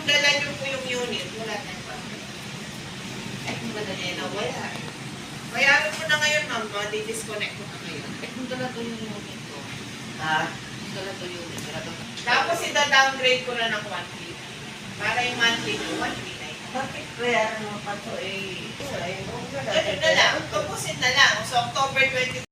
dala niyo po yung unit, wala tayong pamilya. Ay, kung madali na wala. Bayaran mo na ngayon, ma'am. Di-disconnect mo na ngayon. Eh, kung dala to yung unit ko. Ha? Kung dala to yung unit, dala to. Tapos ida-downgrade ko na ng 1K. Para yung monthly ko, 1K na yun. Bakit bayaran mo pa to eh? Ganun na lang. Tapusin na lang. So, October 20.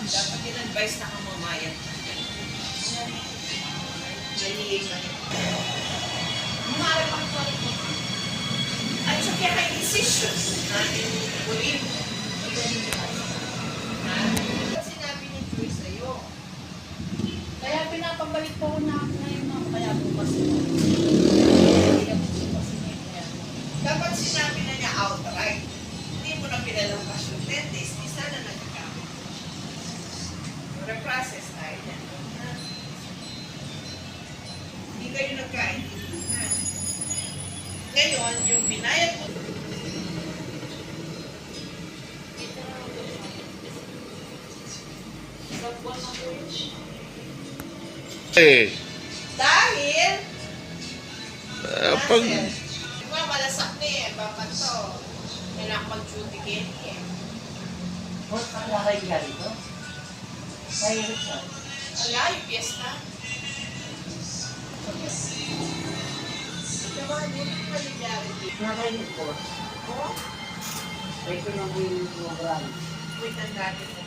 Dapat in-advise na kang mamayat. Umarap ang sorry ko. At sa kaya kay decisions natin ulit. Sinabi ni Joy sa'yo. Kaya pinapabalik po ko na ngayon ako. Kaya bukas ko. Dapat sinabi na niya outright. Hindi mo na pinalampas yung 10 days. Isa na nagkakamit. Reprocess tayo yan. Hindi kayo nagkaintindihan. Ngayon, yung binayad mo. Eh, Dahil, pag diba malasak na eh. Bakit to? Kailangan mag-duty kayo eh. Huwag kang nakailan to. Mahirap siya. Wala, yung piyesta. Diba, hindi mo nangyayari dito. Nakailan ko. Oh, May pinagawin yung program. wait, ang dati mo.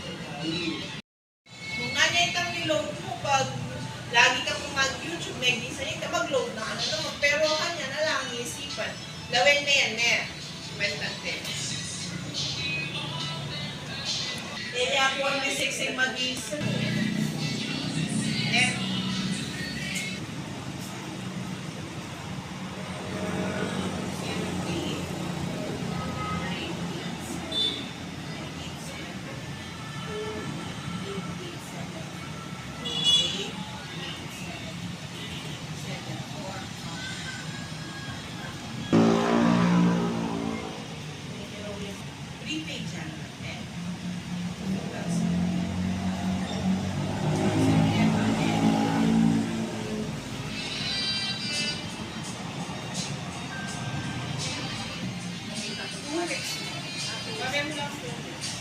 Kung nanyaytang niload mo, pag lagi kang mag-YouTube, may gisay ka, mag-load na ka na naman. Pero kanya na lang, iisipan. Lawin na yan, Ner. Mentante. Hindi ako ang misiksing mag-isa. Ner. Prepaid siya natin. Sabi mo lang